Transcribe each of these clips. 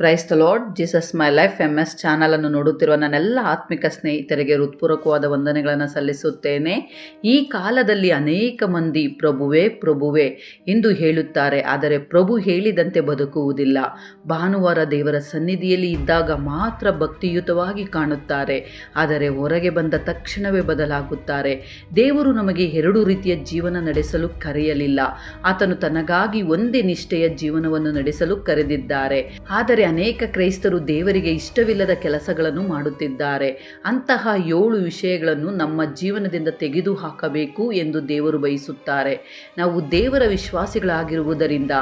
Praise the lord Jesus my life MS ಚಾನಲನ್ನು ನೋಡುತ್ತಿರುವ ನನ್ನೆಲ್ಲ ಆತ್ಮಿಕ ಸ್ನೇಹಿತರಿಗೆ ಹೃತ್ಪೂರ್ವಕವಾದ ವಂದನೆಗಳನ್ನು ಸಲ್ಲಿಸುತ್ತೇನೆ. ಈ ಕಾಲದಲ್ಲಿ ಅನೇಕ ಮಂದಿ ಪ್ರಭುವೇ ಪ್ರಭುವೇ ಎಂದು ಹೇಳುತ್ತಾರೆ, ಆದರೆ ಪ್ರಭು ಹೇಳಿದಂತೆ ಬದುಕುವುದಿಲ್ಲ. ಭಾನುವಾರ ದೇವರ ಸನ್ನಿಧಿಯಲ್ಲಿ ಇದ್ದಾಗ ಮಾತ್ರ ಭಕ್ತಿಯುತವಾಗಿ ಕಾಣುತ್ತಾರೆ, ಆದರೆ ಹೊರಗೆ ಬಂದ ತಕ್ಷಣವೇ ಬದಲಾಗುತ್ತಾರೆ. ದೇವರು ನಮಗೆ ಎರಡು ರೀತಿಯ ಜೀವನ ನಡೆಸಲು ಕರೆಯಲಿಲ್ಲ. ಆತನು ತನಗಾಗಿ ಒಂದೇ ನಿಷ್ಠೆಯ ಜೀವನವನ್ನು ನಡೆಸಲು ಕರೆದಿದ್ದಾರೆ. ಆದರೆ ಅನೇಕ ಕ್ರೈಸ್ತರು ದೇವರಿಗೆ ಇಷ್ಟವಿಲ್ಲದ ಕೆಲಸಗಳನ್ನು ಮಾಡುತ್ತಿದ್ದಾರೆ. ಅಂತಹ 7 ವಿಷಯಗಳನ್ನು ನಮ್ಮ ಜೀವನದಿಂದ ತೆಗೆದು ಹಾಕಬೇಕು ಎಂದು ದೇವರು ಬಯಸುತ್ತಾರೆ. ನಾವು ದೇವರ ವಿಶ್ವಾಸಿಗಳಾಗಿರುವುದರಿಂದ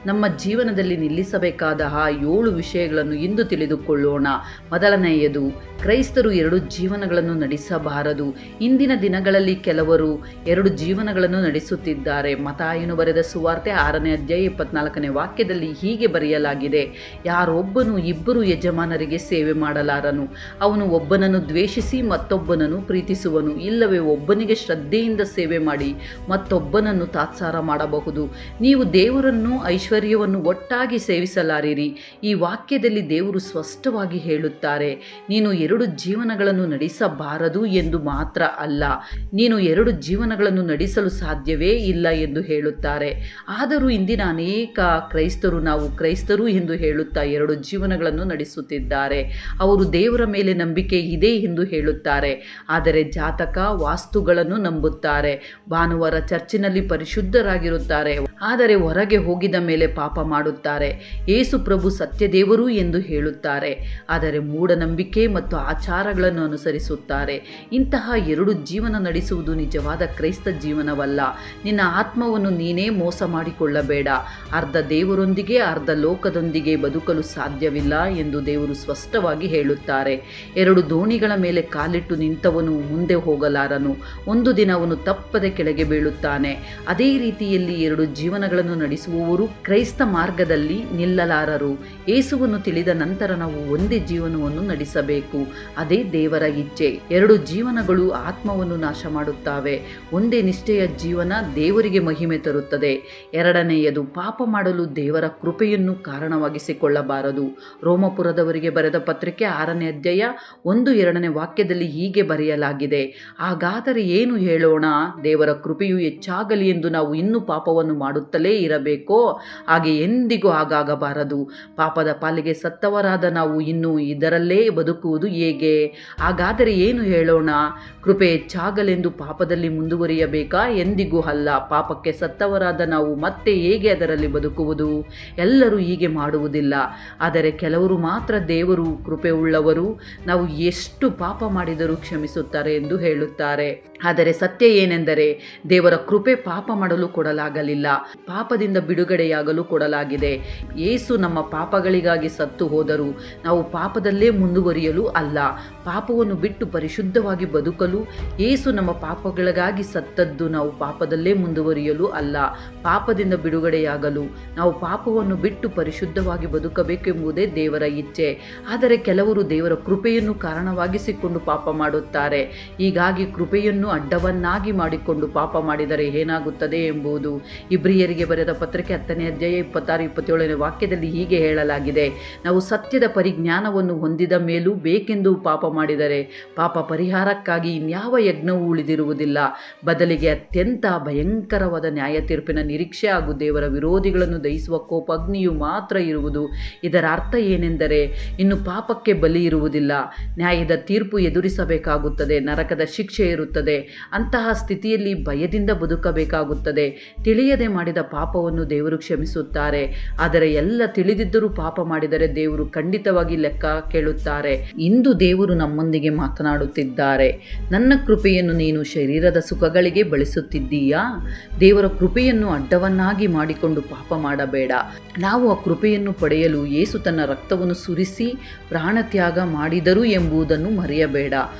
ನಮ್ಮ ಜೀವನದಲ್ಲಿ ನಿಲ್ಲಿಸಬೇಕಾದ ಆ 7 ವಿಷಯಗಳನ್ನು ಇಂದು ತಿಳಿದುಕೊಳ್ಳೋಣ. ಮೊದಲನೆಯದು, ಕ್ರೈಸ್ತರು 2 ಜೀವನಗಳನ್ನು ನಡೆಸಬಾರದು. ಇಂದಿನ ದಿನಗಳಲ್ಲಿ ಕೆಲವರು 2 ಜೀವನಗಳನ್ನು ನಡೆಸುತ್ತಿದ್ದಾರೆ. ಮತ್ತಾಯನು ಬರೆದ ಸುವಾರ್ತೆ 6ನೇ ಅಧ್ಯಾಯ 24ನೇ ವಾಕ್ಯದಲ್ಲಿ ಹೀಗೆ ಬರೆಯಲಾಗಿದೆ, ಯಾರೊಬ್ಬನು 2 ಯಜಮಾನರಿಗೆ ಸೇವೆ ಮಾಡಲಾರನು. ಅವನು ಒಬ್ಬನನ್ನು ದ್ವೇಷಿಸಿ ಮತ್ತೊಬ್ಬನನ್ನು ಪ್ರೀತಿಸುವನು, ಇಲ್ಲವೇ ಒಬ್ಬನಿಗೆ ಶ್ರದ್ಧೆಯಿಂದ ಸೇವೆ ಮಾಡಿ ಮತ್ತೊಬ್ಬನನ್ನು ತಾತ್ಸಾರ ಮಾಡಬಹುದು. ನೀವು ದೇವರನ್ನು ಐಶ್ವರ್ಯವನ್ನು ಒಟ್ಟಾಗಿ ಸೇವಿಸಲಾರಿರಿ. ಈ ವಾಕ್ಯದಲ್ಲಿ ದೇವರು ಸ್ಪಷ್ಟವಾಗಿ ಹೇಳುತ್ತಾರೆ, ನೀನು 2 ಜೀವನಗಳನ್ನು ನಡೆಸಬಾರದು ಎಂದು ಮಾತ್ರ ಅಲ್ಲ, ನೀನು 2 ಜೀವನಗಳನ್ನು ನಡೆಸಲು ಸಾಧ್ಯವೇ ಇಲ್ಲ ಎಂದು ಹೇಳುತ್ತಾರೆ. ಆದರೂ ಇಂದಿನ ಅನೇಕ ಕ್ರೈಸ್ತರು ನಾವು ಕ್ರೈಸ್ತರು ಎಂದು ಹೇಳುತ್ತಾ 2 ಜೀವನಗಳನ್ನು ನಡೆಸುತ್ತಿದ್ದಾರೆ. ಅವರು ದೇವರ ಮೇಲೆ ನಂಬಿಕೆ ಇದೆ ಎಂದು ಹೇಳುತ್ತಾರೆ, ಆದರೆ ಜಾತಕ ವಾಸ್ತುಗಳನ್ನು ನಂಬುತ್ತಾರೆ. ಭಾನುವಾರ ಚರ್ಚಿನಲ್ಲಿ ಪರಿಶುದ್ಧರಾಗಿರುತ್ತಾರೆ, ಆದರೆ ಹೊರಗೆ ಹೋಗಿದ ಮೇಲೆ ಪಾಪ ಮಾಡುತ್ತಾರೆ. ಯೇಸು ಪ್ರಭು ಸತ್ಯದೇವರು ಎಂದು ಹೇಳುತ್ತಾರೆ, ಆದರೆ ಮೂಢನಂಬಿಕೆ ಮತ್ತು ಆಚಾರಗಳನ್ನು ಅನುಸರಿಸುತ್ತಾರೆ. ಇಂತಹ 2 ಜೀವನ ನಡೆಸುವುದು ನಿಜವಾದ ಕ್ರೈಸ್ತ ಜೀವನವಲ್ಲ. ನಿನ್ನ ಆತ್ಮವನ್ನು ನೀನೇ ಮೋಸ ಮಾಡಿಕೊಳ್ಳಬೇಡ. ಅರ್ಧ ದೇವರೊಂದಿಗೆ ಅರ್ಧ ಲೋಕದೊಂದಿಗೆ ಬದುಕಲು ಸಾಧ್ಯವಿಲ್ಲ ಎಂದು ದೇವರು ಸ್ಪಷ್ಟವಾಗಿ ಹೇಳುತ್ತಾರೆ. 2 ದೋಣಿಗಳ ಮೇಲೆ ಕಾಲಿಟ್ಟು ನಿಂತವನು ಮುಂದೆ ಹೋಗಲಾರನು. ಒಂದು ದಿನ ಅವನು ತಪ್ಪದೆ ಕೆಳಗೆ ಬೀಳುತ್ತಾನೆ. ಅದೇ ರೀತಿಯಲ್ಲಿ 2 ಜೀವನಗಳನ್ನು ನಡೆಸುವವರು ಕ್ರೈಸ್ತ ಮಾರ್ಗದಲ್ಲಿ ನಿಲ್ಲಲಾರರು. ಯೇಸುವನ್ನು ತಿಳಿದ ನಂತರ ನಾವು ಒಂದೇ ಜೀವನವನ್ನು ನಡೆಸಬೇಕು. ಅದೇ ದೇವರ ಇಚ್ಛೆ. 2 ಜೀವನಗಳು ಆತ್ಮವನ್ನು ನಾಶ ಮಾಡುತ್ತವೆ. ಒಂದೇ ನಿಷ್ಠೆಯ ಜೀವನ ದೇವರಿಗೆ ಮಹಿಮೆ ತರುತ್ತದೆ. ಎರಡನೆಯದು, ಪಾಪ ಮಾಡಲು ದೇವರ ಕೃಪೆಯನ್ನು ಕಾರಣವಾಗಿಸಿಕೊಳ್ಳಬಾರದು. ರೋಮಪುರದವರಿಗೆ ಬರೆದ ಪತ್ರಿಕೆ 6ನೇ ಅಧ್ಯಾಯ 1-2ನೇ ವಾಕ್ಯದಲ್ಲಿ ಹೀಗೆ ಬರೆಯಲಾಗಿದೆ, ಹಾಗಾದರೆ ಏನು ಹೇಳೋಣ? ದೇವರ ಕೃಪೆಯು ಹೆಚ್ಚಾಗಲಿ ಎಂದು ನಾವು ಇನ್ನೂ ಪಾಪವನ್ನು ಮಾಡುತ್ತಲೇ ಇರಬೇಕೋ? ಹಾಗೆ ಎಂದಿಗೂ ಹಾಗಾಗಬಾರದು. ಪಾಪದ ಪಾಲಿಗೆ ಸತ್ತವರಾದ ನಾವು ಇನ್ನೂ ಇದರಲ್ಲೇ ಬದುಕುವುದು ಹೇಗೆ? ಹಾಗಾದರೆ ಏನು ಹೇಳೋಣ? ಕೃಪೆ ಹೆಚ್ಚಾಗಲೆಂದು ಪಾಪದಲ್ಲಿ ಮುಂದುವರಿಯಬೇಕಾ? ಎಂದಿಗೂ ಅಲ್ಲ. ಪಾಪಕ್ಕೆ ಸತ್ತವರಾದ ನಾವು ಮತ್ತೆ ಹೇಗೆ ಅದರಲ್ಲಿ ಬದುಕುವುದು? ಎಲ್ಲರೂ ಹೀಗೆ ಮಾಡುವುದಿಲ್ಲ, ಆದರೆ ಕೆಲವರು ಮಾತ್ರ ದೇವರು ಕೃಪೆ ಉಳ್ಳವರು, ನಾವು ಎಷ್ಟು ಪಾಪ ಮಾಡಿದರೂ ಕ್ಷಮಿಸುತ್ತಾರೆ ಎಂದು ಹೇಳುತ್ತಾರೆ. ಆದರೆ ಸತ್ಯ ಏನೆಂದರೆ ದೇವರ ಕೃಪೆ ಪಾಪ ಮಾಡಲು ಕೊಡಲಾಗಲಿಲ್ಲ, ಪಾಪದಿಂದ ಬಿಡುಗಡೆಯಾಗಲು ಕೊಡಲಾಗಿದೆ. ಯೇಸು ನಮ್ಮ ಪಾಪಗಳಿಗಾಗಿ ಸತ್ತು ಹೋದರು, ನಾವು ಪಾಪದಲ್ಲೇ ಮುಂದುವರಿಯಲು ಅಲ್ಲ. ಪಾಪವನ್ನು ಬಿಟ್ಟು ಪರಿಶುದ್ಧವಾಗಿ ಬದುಕಲು ಯೇಸು ನಮ್ಮ ಪಾಪಗಳಿಗಾಗಿ ಸತ್ತದ್ದು, ನಾವು ಪಾಪದಲ್ಲೇ ಮುಂದುವರಿಯಲು ಅಲ್ಲ, ಪಾಪದಿಂದ ಬಿಡುಗಡೆಯಾಗಲು. ನಾವು ಪಾಪವನ್ನು ಬಿಟ್ಟು ಪರಿಶುದ್ಧವಾಗಿ ಬದುಕಬೇಕೆಂಬುದೇ ದೇವರ ಇಚ್ಛೆ. ಆದರೆ ಕೆಲವರು ದೇವರ ಕೃಪೆಯನ್ನು ಕಾರಣವಾಗಿಸಿಕೊಂಡು ಪಾಪ ಮಾಡುತ್ತಾರೆ. ಹೀಗಾಗಿ ಕೃಪೆಯನ್ನು ಅಡ್ಡವನ್ನಾಗಿ ಮಾಡಿಕೊಂಡು ಪಾಪ ಮಾಡಿದರೆ ಏನಾಗುತ್ತದೆ ಎಂಬುದು ಇಬ್ರಿಯರಿಗೆ ಬರೆದ ಪತ್ರಿಕೆ 10ನೇ ಅಧ್ಯಾಯ 26-27ನೇ ವಾಕ್ಯದಲ್ಲಿ ಹೀಗೆ ಹೇಳಲಾಗಿದೆ, ನಾವು ಸತ್ಯದ ಪರಿಜ್ಞಾನವನ್ನು ಹೊಂದಿದ ಮೇಲೂ ಬೇಕೆಂದು ಪಾಪ ಮಾಡಿದರೆ ಪಾಪ ಪರಿಹಾರಕ್ಕಾಗಿ ಇನ್ಯಾವ ಯಜ್ಞವೂ ಉಳಿದಿರುವುದಿಲ್ಲ. ಬದಲಿಗೆ ಅತ್ಯಂತ ಭಯಂಕರವಾದ ನ್ಯಾಯ ತೀರ್ಪಿನ ನಿರೀಕ್ಷೆ ಹಾಗೂ ದೇವರ ವಿರೋಧಿಗಳನ್ನು ದಹಿಸುವ ಕೋಪಾಗ್ನಿಯು ಮಾತ್ರ ಇರುವುದು. ಇದರ ಅರ್ಥ ಏನೆಂದರೆ ಇನ್ನು ಪಾಪಕ್ಕೆ ಬಲಿ ಇರುವುದಿಲ್ಲ, ನ್ಯಾಯದ ತೀರ್ಪು ಎದುರಿಸಬೇಕಾಗುತ್ತದೆ, ನರಕದ ಶಿಕ್ಷೆ ಇರುತ್ತದೆ. ಅಂತಹ ಸ್ಥಿತಿಯಲ್ಲಿ ಭಯದಿಂದ ಬದುಕಬೇಕಾಗುತ್ತದೆ. ತಿಳಿಯದೆ ಮಾಡಿದ ಪಾಪವನ್ನು ದೇವರು ಕ್ಷಮಿಸುತ್ತಾರೆ, ಆದರೆ ಎಲ್ಲ ತಿಳಿದಿದ್ದರೂ ಪಾಪ ಮಾಡಿದರೆ ದೇವರು ಖಂಡಿತವಾಗಿ ಲೆಕ್ಕ ಕೇಳುತ್ತಾರೆ. ಇಂದು ದೇವರು ನಮ್ಮೊಂದಿಗೆ ಮಾತನಾಡುತ್ತಿದ್ದಾರೆ. ನನ್ನ ಕೃಪೆಯನ್ನು ನೀನು ಶರೀರದ ಸುಖಗಳಿಗೆ ಬಳಸುತ್ತಿದ್ದೀಯಾ? ದೇವರ ಕೃಪೆಯನ್ನು ಅಡ್ಡವನ್ನಾಗಿ ಮಾಡಿಕೊಂಡು ಪಾಪ ಮಾಡಬೇಡ. ನಾವು ಆ ಕೃಪೆಯನ್ನು ಪಡೆಯಲು ಯೇಸು ತನ್ನ ರಕ್ತವನ್ನು ಸುರಿಸಿ ಪ್ರಾಣತ್ಯಾಗ ಮಾಡಿದರು ಎಂಬುದನ್ನು ಮರೆಯಬೇಡ.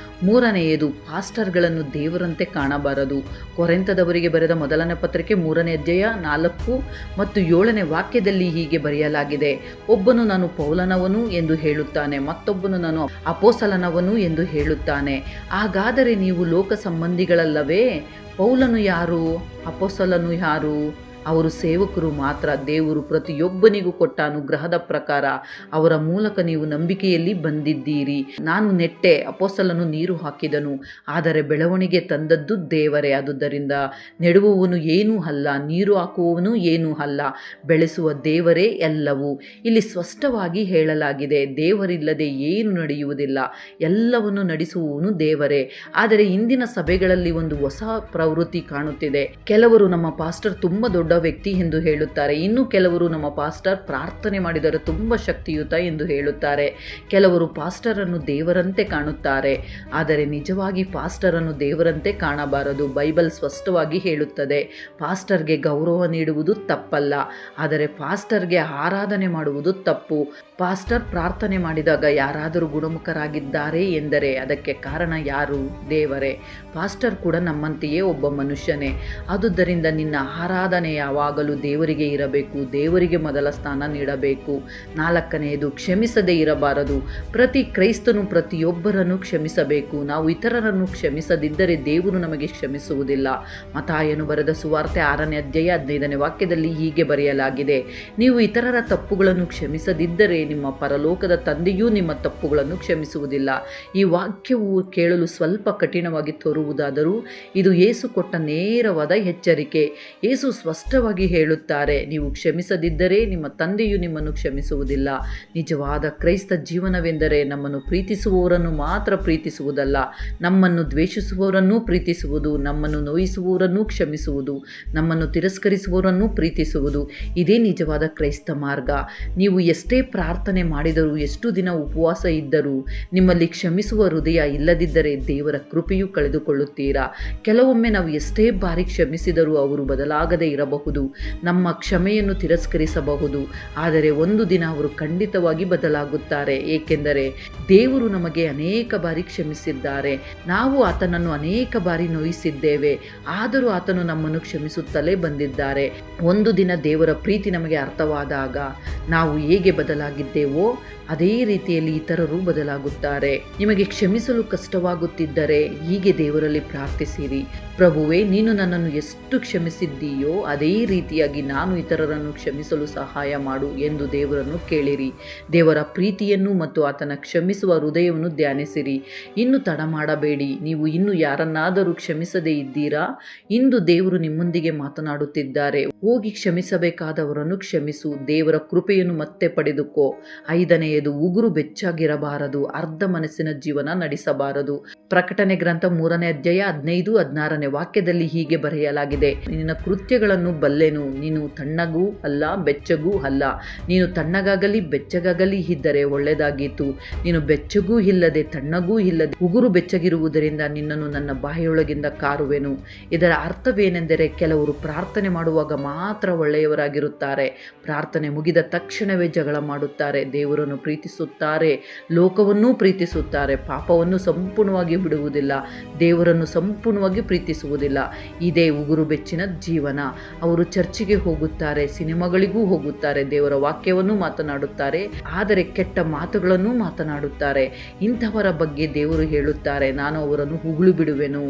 ಮೂರನೆಯದು, ಪಾಸ್ಟರ್ಗಳನ್ನು ದೇವರಂತೆ ಕಾಣಬಾರದು. ಕೊರಿಂಥದವರಿಗೆ ಬರೆದ ಮೊದಲನೇ ಪತ್ರಿಕೆ 3ನೇ ಅಧ್ಯಾಯ 4 ಮತ್ತು 7ನೇ ವಾಕ್ಯದಲ್ಲಿ ಹೀಗೆ ಬರೆಯಲಾಗಿದೆ, ಒಬ್ಬನು ನಾನು ಪೌಲನವನು ಎಂದು ಹೇಳುತ್ತಾನೆ, ಮತ್ತೊಬ್ಬನು ನಾನು ಅಪೊಸ್ತಲನವನು ಎಂದು ಹೇಳುತ್ತಾನೆ. ಹಾಗಾದರೆ ನೀವು ಲೋಕ ಸಂಬಂಧಿಗಳಲ್ಲವೇ? ಪೌಲನು ಯಾರು? ಅಪೊಸ್ತಲನು ಯಾರು? ಅವರು ಸೇವಕರು ಮಾತ್ರ. ದೇವರು ಪ್ರತಿಯೊಬ್ಬನಿಗೂ ಕೊಟ್ಟ ಅನುಗ್ರಹದ ಪ್ರಕಾರ ಅವರ ಮೂಲಕ ನೀವು ನಂಬಿಕೆಯಲ್ಲಿ ಬಂದಿದ್ದೀರಿ. ನಾನು ನೆಟ್ಟೆ, ಅಪೊಸ್ತಲನು ನೀರು ಹಾಕಿದನು, ಆದರೆ ಬೆಳವಣಿಗೆ ತಂದದ್ದು ದೇವರೇ. ಆದುದರಿಂದ ನೆಡುವವನು ಏನೂ ಅಲ್ಲ, ನೀರು ಹಾಕುವವನು ಏನೂ ಅಲ್ಲ, ಬೆಳೆಸುವ ದೇವರೇ ಎಲ್ಲವೂ. ಇಲ್ಲಿ ಸ್ಪಷ್ಟವಾಗಿ ಹೇಳಲಾಗಿದೆ, ದೇವರಿಲ್ಲದೆ ಏನು ನಡೆಯುವುದಿಲ್ಲ, ಎಲ್ಲವನ್ನು ನಡೆಸುವವನು ದೇವರೇ. ಆದರೆ ಇಂದಿನ ಸಭೆಗಳಲ್ಲಿ ಒಂದು ಹೊಸ ಪ್ರವೃತ್ತಿ ಕಾಣುತ್ತಿದೆ. ಕೆಲವರು ನಮ್ಮ ಪಾಸ್ಟರ್ ತುಂಬ ದೊಡ್ಡ ವ್ಯಕ್ತಿ ಎಂದು ಹೇಳುತ್ತಾರೆ, ಇನ್ನು ಕೆಲವರು ನಮ್ಮ ಪಾಸ್ಟರ್ ಪ್ರಾರ್ಥನೆ ಮಾಡಿದರೆ ತುಂಬ ಶಕ್ತಿಯುತ ಎಂದು ಹೇಳುತ್ತಾರೆ. ಕೆಲವರು ಪಾಸ್ಟರನ್ನು ದೇವರಂತೆ ಕಾಣುತ್ತಾರೆ, ಆದರೆ ನಿಜವಾಗಿ ಪಾಸ್ಟರನ್ನು ದೇವರಂತೆ ಕಾಣಬಾರದು. ಬೈಬಲ್ ಸ್ಪಷ್ಟವಾಗಿ ಹೇಳುತ್ತದೆ, ಪಾಸ್ಟರ್ಗೆ ಗೌರವ ನೀಡುವುದು ತಪ್ಪಲ್ಲ, ಆದರೆ ಪಾಸ್ಟರ್ಗೆ ಆರಾಧನೆ ಮಾಡುವುದು ತಪ್ಪು. ಪಾಸ್ಟರ್ ಪ್ರಾರ್ಥನೆ ಮಾಡಿದಾಗ ಯಾರಾದರೂ ಗುಣಮುಖರಾಗಿದ್ದಾರೆ ಎಂದರೆ ಅದಕ್ಕೆ ಕಾರಣ ಯಾರು? ದೇವರೇ. ಪಾಸ್ಟರ್ ಕೂಡ ನಮ್ಮಂತೆಯೇ ಒಬ್ಬ ಮನುಷ್ಯನೇ. ಆದುದರಿಂದ ನಿನ್ನ ಆರಾಧನೆ ಯಾವಾಗಲೂ ದೇವರಿಗೆ ಇರಬೇಕು, ದೇವರಿಗೆ ಮೊದಲ ಸ್ಥಾನ ನೀಡಬೇಕು. 4ನೇದು, ಕ್ಷಮಿಸದೇ ಇರಬಾರದು. ಪ್ರತಿ ಕ್ರೈಸ್ತನು ಪ್ರತಿಯೊಬ್ಬರನ್ನು ಕ್ಷಮಿಸಬೇಕು. ನಾವು ಇತರರನ್ನು ಕ್ಷಮಿಸದಿದ್ದರೆ ದೇವರು ನಮಗೆ ಕ್ಷಮಿಸುವುದಿಲ್ಲ. ಮತ್ತಾಯನು ಬರೆದ ಸುವಾರ್ತೆ 6ನೇ ಅಧ್ಯಾಯ 15ನೇ ವಾಕ್ಯದಲ್ಲಿ ಹೀಗೆ ಬರೆಯಲಾಗಿದೆ, ನೀವು ಇತರರ ತಪ್ಪುಗಳನ್ನು ಕ್ಷಮಿಸದಿದ್ದರೆ ನಿಮ್ಮ ಪರಲೋಕದ ತಂದೆಯೂ ನಿಮ್ಮ ತಪ್ಪುಗಳನ್ನು ಕ್ಷಮಿಸುವುದಿಲ್ಲ. ಈ ವಾಕ್ಯವು ಕೇಳಲು ಸ್ವಲ್ಪ ಕಠಿಣವಾಗಿ ತೋರುವುದಾದರೂ ಇದು ಯೇಸು ಕೊಟ್ಟ ನೇರವಾದ ಎಚ್ಚರಿಕೆ. ಯೇಸು ಸ್ಪಷ್ಟವಾಗಿ ಹೇಳುತ್ತಾರೆ, ನೀವು ಕ್ಷಮಿಸದಿದ್ದರೆ ನಿಮ್ಮ ತಂದೆಯು ನಿಮ್ಮನ್ನು ಕ್ಷಮಿಸುವುದಿಲ್ಲ. ನಿಜವಾದ ಕ್ರೈಸ್ತ ಜೀವನವೆಂದರೆ ನಮ್ಮನ್ನು ಪ್ರೀತಿಸುವವರನ್ನು ಮಾತ್ರ ಪ್ರೀತಿಸುವುದಲ್ಲ, ನಮ್ಮನ್ನು ದ್ವೇಷಿಸುವವರನ್ನೂ ಪ್ರೀತಿಸುವುದು, ನಮ್ಮನ್ನು ನೋಯಿಸುವವರನ್ನೂ ಕ್ಷಮಿಸುವುದು, ನಮ್ಮನ್ನು ತಿರಸ್ಕರಿಸುವವರನ್ನೂ ಪ್ರೀತಿಸುವುದು. ಇದೇ ನಿಜವಾದ ಕ್ರೈಸ್ತ ಮಾರ್ಗ. ನೀವು ಎಷ್ಟೇ ಪ್ರಾರ್ಥನೆ ಮಾಡಿದರೂ, ಎಷ್ಟು ದಿನ ಉಪವಾಸ ಇದ್ದರೂ ನಿಮ್ಮಲ್ಲಿ ಕ್ಷಮಿಸುವ ಹೃದಯ ಇಲ್ಲದಿದ್ದರೆ ದೇವರ ಕೃಪೆಯು ಕಳೆದುಕೊಳ್ಳುತ್ತೀರಾ. ಕೆಲವೊಮ್ಮೆ ನಾವು ಎಷ್ಟೇ ಬಾರಿ ಕ್ಷಮಿಸಿದರೂ ಅವರು ಬದಲಾಗದೇ ಇರಬಹುದು, ನಮ್ಮ ಕ್ಷಮೆಯನ್ನು ತಿರಸ್ಕರಿಸಬಹುದು, ಆದರೆ ಒಂದು ದಿನ ಅವರು ಖಂಡಿತವಾಗಿ ಬದಲಾಗುತ್ತಾರೆ. ಏಕೆಂದರೆ ದೇವರು ನಮಗೆ ಅನೇಕ ಬಾರಿ ಕ್ಷಮಿಸಿದ್ದಾರೆ. ನಾವು ಆತನನ್ನು ಅನೇಕ ಬಾರಿ ನೋಯಿಸಿದ್ದೇವೆ, ಆದರೂ ಆತನು ನಮ್ಮನ್ನು ಕ್ಷಮಿಸುತ್ತಲೇ ಬಂದಿದ್ದಾರೆ. ಒಂದು ದಿನ ದೇವರ ಪ್ರೀತಿ ನಮಗೆ ಅರ್ಥವಾದಾಗ ನಾವು ಹೇಗೆ ಬದಲಾಗಿದ್ದೇವೋ ಅದೇ ರೀತಿಯಲ್ಲಿ ಇತರರು ಬದಲಾಗುತ್ತಾರೆ. ನಿಮಗೆ ಕ್ಷಮಿಸಲು ಕಷ್ಟವಾಗುತ್ತಿದ್ದರೆ ಹೀಗೆ ದೇವರಲ್ಲಿ ಪ್ರಾರ್ಥಿಸಿರಿ, ಪ್ರಭುವೇ, ನೀನು ನನ್ನನ್ನು ಎಷ್ಟು ಕ್ಷಮಿಸಿದ್ದೀಯೋ ಅದೇ ರೀತಿಯಾಗಿ ನಾನು ಇತರರನ್ನು ಕ್ಷಮಿಸಲು ಸಹಾಯ ಮಾಡು ಎಂದು ದೇವರನ್ನು ಕೇಳಿರಿ. ದೇವರ ಪ್ರೀತಿಯನ್ನು ಮತ್ತು ಆತನ ಕ್ಷಮಿಸುವ ಹೃದಯವನ್ನು ಧ್ಯಾನಿಸಿರಿ. ಇನ್ನು ತಡ ಮಾಡಬೇಡಿ. ನೀವು ಇನ್ನು ಯಾರನ್ನಾದರೂ ಕ್ಷಮಿಸದೇ ಇದ್ದೀರಾ? ಇಂದು ದೇವರು ನಿಮ್ಮೊಂದಿಗೆ ಮಾತನಾಡುತ್ತಿದ್ದಾರೆ. ಹೋಗಿ ಕ್ಷಮಿಸಬೇಕಾದವರನ್ನು ಕ್ಷಮಿಸು, ದೇವರ ಕೃಪೆಯನ್ನು ಮತ್ತೆ ಪಡೆದುಕೋ. 5ನೇಯದು, ಉಗುರು ಬೆಚ್ಚಾಗಿರಬಾರದು, ಅರ್ಧ ಮನಸ್ಸಿನ ಜೀವನ ನಡೆಸಬಾರದು. ಪ್ರಕಟಣೆ ಗ್ರಂಥ 3ನೇ ಅಧ್ಯಾಯ 15-16ನೇ ವಾಕ್ಯದಲ್ಲಿ ಹೀಗೆ ಬರೆಯಲಾಗಿದೆ, ನಿನ್ನ ಕೃತ್ಯಗಳನ್ನು ಬಲ್ಲೆನು, ನೀನು ತಣ್ಣಗೂ ಅಲ್ಲ ಬೆಚ್ಚಗೂ ಅಲ್ಲ. ನೀನು ತಣ್ಣಗಾಗಲಿ ಬೆಚ್ಚಗಾಗಲಿ ಇದ್ದರೆ ಒಳ್ಳೆಯದಾಗಿತ್ತು. ನೀನು ಬೆಚ್ಚಗೂ ಇಲ್ಲದೆ ತಣ್ಣಗೂ ಇಲ್ಲದೆ ಉಗುರು ಬೆಚ್ಚಗಿರುವುದರಿಂದ ನಿನ್ನನ್ನು ನನ್ನ ಬಾಯಿಯೊಳಗಿಂದ ಕಾರುವೆನು. ಇದರ ಅರ್ಥವೇನೆಂದರೆ ಕೆಲವರು ಪ್ರಾರ್ಥನೆ ಮಾಡುವಾಗ ಮಾತ್ರ ಒಳ್ಳೆಯವರಾಗಿರುತ್ತಾರೆ, ಪ್ರಾರ್ಥನೆ ಮುಗಿದ ತಕ್ಷಣವೇ ಜಗಳ ಮಾಡುತ್ತಾರೆ, ದೇವರನ್ನು ಪ್ರೀತಿಸುತ್ತಾರೆ, ಲೋಕವನ್ನೂ ಪ್ರೀತಿಸುತ್ತಾರೆ, ಪಾಪವನ್ನು ಸಂಪೂರ್ಣವಾಗಿ ಬಿಡುವುದಿಲ್ಲ, ದೇವರನ್ನು ಸಂಪೂರ್ಣವಾಗಿ ಪ್ರೀತಿಸುವುದಿಲ್ಲ. ಇದೇ ಉಗುರು ಬೆಚ್ಚಿನ ಜೀವನ. ಅವರು ಚರ್ಚಿಗೆ ಹೋಗುತ್ತಾರೆ, ಸಿನಿಮಾಗಳಿಗೂ ಹೋಗುತ್ತಾರೆ, ದೇವರ ವಾಕ್ಯವನ್ನು ಮಾತನಾಡುತ್ತಾರೆ, ಆದರೆ ಕೆಟ್ಟ ಮಾತುಗಳನ್ನು ಮಾತನಾಡುತ್ತಾರೆ. ಇಂಥವರ ಬಗ್ಗೆ ದೇವರು ಹೇಳುತ್ತಾರೆ, ನಾನು ಅವರನ್ನು ಉಗುಳು ಬಿಡುವೆನು.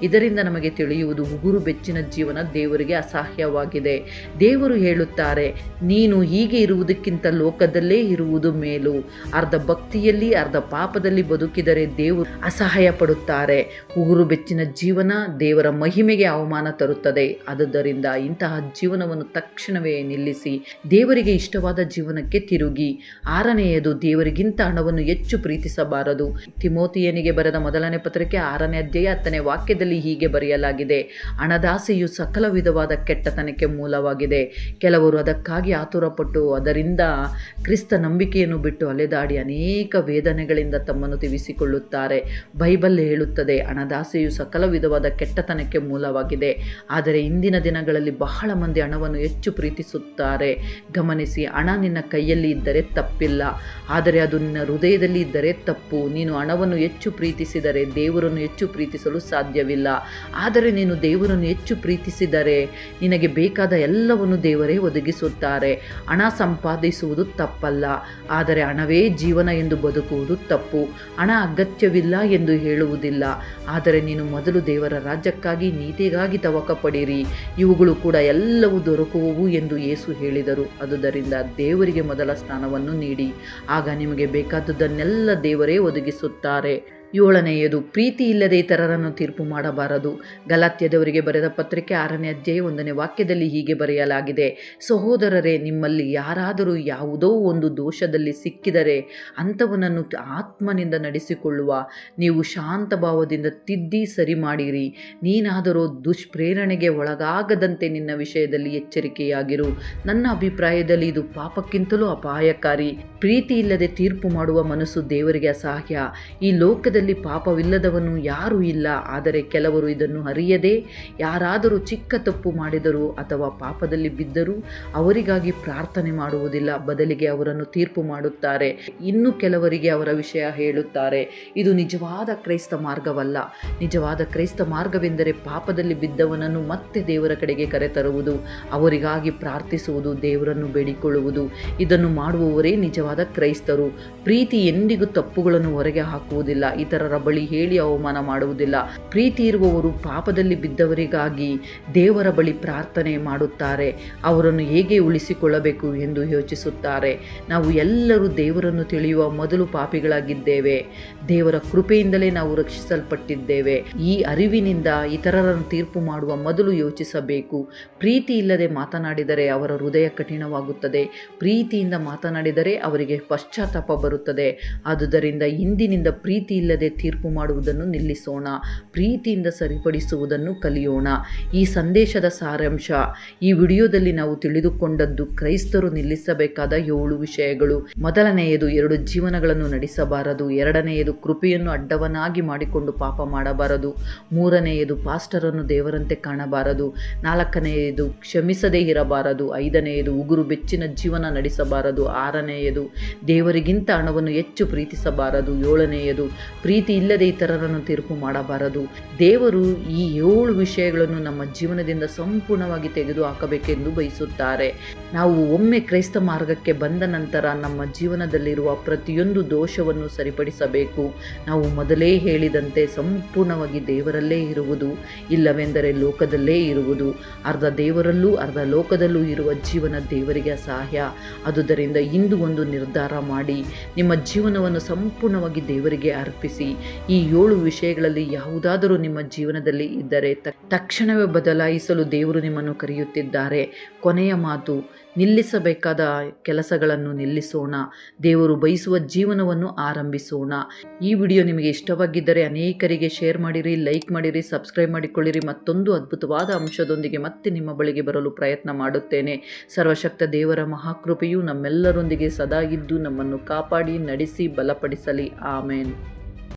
ಇದರಿಂದ ನಮಗೆ ತಿಳಿಯುವುದು ಉಗುರು ಬೆಚ್ಚಿನ ಜೀವನ ದೇವರಿಗೆ ಅಸಹ್ಯವಾಗಿದೆ. ದೇವರು ಹೇಳುತ್ತಾರೆ, ನೀನು ಹೀಗೆ ಇರುವುದಕ್ಕಿಂತ ಲೋಕದಲ್ಲೇ ಇರುವುದು ಮೇಲು. ಅರ್ಧ ಭಕ್ತಿಯಲ್ಲಿ ಅರ್ಧ ಪಾಪದಲ್ಲಿ ಬದುಕಿದರೆ ದೇವರು ಅಸಹ್ಯ ಪಡುತ್ತಾರೆ. ಉಗುರು ಬೆಚ್ಚಿನ ಜೀವನ ದೇವರ ಮಹಿಮೆಗೆ ಅವಮಾನ ತರುತ್ತದೆ. ಆದುದರಿಂದ ಇಂತಹ ಜೀವನವನ್ನು ತಕ್ಷಣವೇ ನಿಲ್ಲಿಸಿ ದೇವರಿಗೆ ಇಷ್ಟವಾದ ಜೀವನಕ್ಕೆ ತಿರುಗಿ. 6ನೇಯದು, ದೇವರಿಗಿಂತ ಹಣವನ್ನು ಹೆಚ್ಚು ಪ್ರೀತಿಸಬಾರದು. ತಿಮೋಥಿಯನಿಗೆ ಬರೆದ 1ನೇ ಪತ್ರಿಕೆ 6ನೇ ಅಧ್ಯಾಯ 10ನೇ ವಾಕ್ಯದಲ್ಲಿ ಹೀಗೆ ಬರೆಯಲಾಗಿದೆ, ಹಣದಾಸೆಯು ಸಕಲ ವಿಧವಾದ ಕೆಟ್ಟತನಕ್ಕೆ ಮೂಲವಾಗಿದೆ. ಕೆಲವರು ಅದಕ್ಕಾಗಿ ಆತುರಪಟ್ಟು ಅದರಿಂದ ಕ್ರಿಸ್ತ ನಂಬಿಕೆಯನ್ನು ಬಿಟ್ಟು ಅಲೆದಾಡಿ ಅನೇಕ ವೇದನೆಗಳಿಂದ ತಮ್ಮನ್ನು ತಿವಿಸಿಕೊಳ್ಳುತ್ತಾರೆ. ಬೈಬಲ್ ಹೇಳುತ್ತದೆ, ಹಣದಾಸೆಯು ಸಕಲ ವಿಧವಾದ ಕೆಟ್ಟತನಕ್ಕೆ ಮೂಲವಾಗಿದೆ. ಆದರೆ ಇಂದಿನ ದಿನಗಳಲ್ಲಿ ಬಹಳ ಮಂದಿ ಹಣವನ್ನು ಹೆಚ್ಚು ಪ್ರೀತಿಸುತ್ತಾರೆ. ಗಮನಿಸಿ, ಹಣ ನಿನ್ನ ಕೈಯಲ್ಲಿ ಇದ್ದರೆ ತಪ್ಪಿಲ್ಲ, ಆದರೆ ಅದು ನಿನ್ನ ಹೃದಯದಲ್ಲಿ ಇದ್ದರೆ ತಪ್ಪು. ನೀನು ಹಣವನ್ನು ಹೆಚ್ಚು ಪ್ರೀತಿಸಿದರೆ ದೇವರನ್ನು ಹೆಚ್ಚು ಪ್ರೀತಿಸಲು ಸಾಧ್ಯವಿಲ್ಲ. ಆದರೆ ನೀನು ದೇವರನ್ನು ಹೆಚ್ಚು ಪ್ರೀತಿಸಿದರೆ ನಿನಗೆ ಬೇಕಾದ ಎಲ್ಲವನ್ನು ದೇವರೇ ಒದಗಿಸುತ್ತಾರೆ. ಹಣ ಸಂಪಾದಿಸುವುದು ತಪ್ಪಲ್ಲ, ತಪ್ಪಲ್ಲ, ಆದರೆ ಹಣವೇ ಜೀವನ ಎಂದು ಬದುಕುವುದು ತಪ್ಪು. ಹಣ ಅಗತ್ಯವಿಲ್ಲ ಎಂದು ಹೇಳುವುದಿಲ್ಲ, ಆದರೆ ನೀನು ಮೊದಲು ದೇವರ ರಾಜ್ಯಕ್ಕಾಗಿ ನೀತಿಗಾಗಿ ತವಕ ಪಡಿರಿ, ಇವುಗಳು ಕೂಡ ಎಲ್ಲವೂ ದೊರಕುವವು ಎಂದು ಯೇಸು ಹೇಳಿದರು. ಆದುದರಿಂದ ದೇವರಿಗೆ ಮೊದಲ ಸ್ಥಾನವನ್ನು ನೀಡಿ, ಆಗ ನಿಮಗೆ ಬೇಕಾದುದನ್ನೆಲ್ಲ ದೇವರೇ ಒದಗಿಸುತ್ತಾರೆ. 7ನೇಯದು, ಪ್ರೀತಿ ಇಲ್ಲದೆ ಇತರರನ್ನು ತೀರ್ಪು ಮಾಡಬಾರದು. ಗಲಾತ್ಯದವರಿಗೆ ಬರೆದ ಪತ್ರಿಕೆ 6ನೇ ಅಧ್ಯಾಯ 1ನೇ ವಾಕ್ಯದಲ್ಲಿ ಹೀಗೆ ಬರೆಯಲಾಗಿದೆ, ಸಹೋದರರೇ, ನಿಮ್ಮಲ್ಲಿ ಯಾರಾದರೂ ಯಾವುದೋ ಒಂದು ದೋಷದಲ್ಲಿ ಸಿಕ್ಕಿದರೆ ಅಂಥವನನ್ನು ಆತ್ಮನಿಂದ ನಡೆಸಿಕೊಳ್ಳುವ ನೀವು ಶಾಂತ ಭಾವದಿಂದ ತಿದ್ದಿ ಸರಿ ಮಾಡಿರಿ. ನೀನಾದರೂ ದುಷ್ಪ್ರೇರಣೆಗೆ ಒಳಗಾಗದಂತೆ ನಿನ್ನ ವಿಷಯದಲ್ಲಿ ಎಚ್ಚರಿಕೆಯಾಗಿರು. ನನ್ನ ಅಭಿಪ್ರಾಯದಲ್ಲಿ ಇದು ಪಾಪಕ್ಕಿಂತಲೂ ಅಪಾಯಕಾರಿ. ಪ್ರೀತಿ ಇಲ್ಲದೆ ತೀರ್ಪು ಮಾಡುವ ಮನಸ್ಸು ದೇವರಿಗೆ ಅಸಹ್ಯ. ಈ ಲೋಕದಲ್ಲಿ ಪಾಪವಿಲ್ಲದವನು ಯಾರೂ ಇಲ್ಲ, ಆದರೆ ಕೆಲವರು ಇದನ್ನು ಅರಿಯದೆ ಯಾರಾದರೂ ಚಿಕ್ಕ ತಪ್ಪು ಮಾಡಿದರೂ ಅಥವಾ ಪಾಪದಲ್ಲಿ ಬಿದ್ದರೂ ಅವರಿಗಾಗಿ ಪ್ರಾರ್ಥನೆ ಮಾಡುವುದಿಲ್ಲ, ಬದಲಿಗೆ ಅವರನ್ನು ತೀರ್ಪು ಮಾಡುತ್ತಾರೆ. ಇನ್ನು ಕೆಲವರಿಗೆ ಅವರ ವಿಷಯ ಹೇಳುತ್ತಾರೆ. ಇದು ನಿಜವಾದ ಕ್ರೈಸ್ತ ಮಾರ್ಗವಲ್ಲ. ನಿಜವಾದ ಕ್ರೈಸ್ತ ಮಾರ್ಗವೆಂದರೆ ಪಾಪದಲ್ಲಿ ಬಿದ್ದವನನ್ನು ಮತ್ತೆ ದೇವರ ಕಡೆಗೆ ಕರೆತರುವುದು, ಅವರಿಗಾಗಿ ಪ್ರಾರ್ಥಿಸುವುದು, ದೇವರನ್ನು ಬೇಡಿಕೊಳ್ಳುವುದು. ಇದನ್ನು ಮಾಡುವವರೇ ನಿಜವಾದ ಕ್ರೈಸ್ತರು. ಪ್ರೀತಿ ಎಂದಿಗೂ ತಪ್ಪುಗಳನ್ನು ಹೊರಗೆ ಹಾಕುವುದಿಲ್ಲ, ಇತರರ ಬಳಿ ಹೇಳಿ ಅವಮಾನ ಮಾಡುವುದಿಲ್ಲ. ಪ್ರೀತಿ ಇರುವವರು ಪಾಪದಲ್ಲಿ ಬಿದ್ದವರಿಗಾಗಿ ದೇವರ ಬಳಿ ಪ್ರಾರ್ಥನೆ ಮಾಡುತ್ತಾರೆ, ಅವರನ್ನು ಹೇಗೆ ಉಳಿಸಿಕೊಳ್ಳಬೇಕು ಎಂದು ಯೋಚಿಸುತ್ತಾರೆ. ನಾವು ಎಲ್ಲರೂ ದೇವರನ್ನು ತಿಳಿಯುವ ಮೊದಲು ಪಾಪಿಗಳಾಗಿದ್ದೇವೆ. ದೇವರ ಕೃಪೆಯಿಂದಲೇ ನಾವು ರಕ್ಷಿಸಲ್ಪಟ್ಟಿದ್ದೇವೆ. ಈ ಅರಿವಿನಿಂದ ಇತರರನ್ನು ತೀರ್ಪು ಮಾಡುವ ಮೊದಲು ಯೋಚಿಸಬೇಕು. ಪ್ರೀತಿ ಇಲ್ಲದೆ ಮಾತನಾಡಿದರೆ ಅವರ ಹೃದಯ ಕಠಿಣವಾಗುತ್ತದೆ, ಪ್ರೀತಿಯಿಂದ ಮಾತನಾಡಿದರೆ ಅವರಿಗೆ ಪಶ್ಚಾತ್ತಾಪ ಬರುತ್ತದೆ. ಆದುದರಿಂದ ಇಂದಿನಿಂದ ಪ್ರೀತಿ ಇಲ್ಲದೆ ತೀರ್ಪು ಮಾಡುವುದನ್ನು ನಿಲ್ಲಿಸೋಣ, ಪ್ರೀತಿಯಿಂದ ಸರಿಪಡಿಸುವುದನ್ನು ಕಲಿಯೋಣ. ಈ ಸಂದೇಶದ ಸಾರಾಂಶ, ಈ ವಿಡಿಯೋದಲ್ಲಿ ನಾವು ತಿಳಿದುಕೊಂಡದ್ದು ಕ್ರೈಸ್ತರು ನಿಲ್ಲಿಸಬೇಕಾದ 7 ವಿಷಯಗಳು. ಮೊದಲನೆಯದು, 2 ಜೀವನಗಳನ್ನು ನಡೆಸಬಾರದು. 2ನೇಯದು, ಕೃಪೆಯನ್ನು ಅಡ್ಡವನಾಗಿ ಮಾಡಿಕೊಂಡು ಪಾಪ ಮಾಡಬಾರದು. 3ನೇಯದು, ಪಾಸ್ಟರನ್ನು ದೇವರಂತೆ ಕಾಣಬಾರದು. 4ನೇಯದು, ಕ್ಷಮಿಸದೇ ಇರಬಾರದು. 5ನೇಯದು, ಉಗುರು ಬೆಚ್ಚಿನ ಜೀವನ ನಡೆಸಬಾರದು. 6ನೇಯದು, ದೇವರಿಗಿಂತ ಹಣವನ್ನು ಹೆಚ್ಚು ಪ್ರೀತಿಸಬಾರದು. 7ನೇಯದು, ಪ್ರೀತಿ ಇಲ್ಲದೆ ಇತರರನ್ನು ತೀರ್ಪು ಮಾಡಬಾರದು. ದೇವರು ಈ 7 ವಿಷಯಗಳನ್ನು ನಮ್ಮ ಜೀವನದಿಂದ ಸಂಪೂರ್ಣವಾಗಿ ತೆಗೆದುಹಾಕಬೇಕೆಂದು ಬಯಸುತ್ತಾರೆ. ನಾವು ಒಮ್ಮೆ ಕ್ರೈಸ್ತ ಮಾರ್ಗಕ್ಕೆ ಬಂದ ನಂತರ ನಮ್ಮ ಜೀವನದಲ್ಲಿರುವ ಪ್ರತಿಯೊಂದು ದೋಷವನ್ನು ಸರಿಪಡಿಸಬೇಕು. ನಾವು ಮೊದಲೇ ಹೇಳಿದಂತೆ ಸಂಪೂರ್ಣವಾಗಿ ದೇವರಲ್ಲೇ ಇರುವುದು, ಇಲ್ಲವೆಂದರೆ ಲೋಕದಲ್ಲೇ ಇರುವುದು. ಅರ್ಧ ದೇವರಲ್ಲೂ ಅರ್ಧ ಲೋಕದಲ್ಲೂ ಇರುವ ಜೀವನ ದೇವರಿಗೆ ಅಸಹ್ಯ. ಆದುದರಿಂದ ಇಂದು ಒಂದು ನಿರ್ಧಾರ ಮಾಡಿ ನಿಮ್ಮ ಜೀವನವನ್ನು ಸಂಪೂರ್ಣವಾಗಿ ದೇವರಿಗೆ ಅರ್ಪಿಸಿ. ಈ 7 ವಿಷಯಗಳಲ್ಲಿ ಯಾವುದಾದರೂ ನಿಮ್ಮ ಜೀವನದಲ್ಲಿ ಇದ್ದರೆ ತಕ್ಷಣವೇ ಬದಲಾಯಿಸಲು ದೇವರು ನಿಮ್ಮನ್ನು ಕರೆಯುತ್ತಿದ್ದಾರೆ. ಕೊನೆಯ ಮಾತು, ನಿಲ್ಲಿಸಬೇಕಾದ ಕೆಲಸಗಳನ್ನು ನಿಲ್ಲಿಸೋಣ, ದೇವರು ಬಯಸುವ ಜೀವನವನ್ನು ಆರಂಭಿಸೋಣ. ಈ ವಿಡಿಯೋ ನಿಮಗೆ ಇಷ್ಟವಾಗಿದ್ದರೆ ಅನೇಕರಿಗೆ ಶೇರ್ ಮಾಡಿರಿ, ಲೈಕ್ ಮಾಡಿರಿ, ಸಬ್ಸ್ಕ್ರೈಬ್ ಮಾಡಿಕೊಳ್ಳಿರಿ. ಮತ್ತೊಂದು ಅದ್ಭುತವಾದ ಅಂಶದೊಂದಿಗೆ ಮತ್ತೆ ನಿಮ್ಮ ಬಳಿಗೆ ಬರಲು ಪ್ರಯತ್ನ ಮಾಡುತ್ತೇನೆ. ಸರ್ವಶಕ್ತ ದೇವರ ಮಹಾಕೃಪೆಯು ನಮ್ಮೆಲ್ಲರೊಂದಿಗೆ ಸದಾ ಇದ್ದು ನಮ್ಮನ್ನು ಕಾಪಾಡಿ ನಡೆಸಿ ಬಲಪಡಿಸಲಿ. ಆಮೇನ್.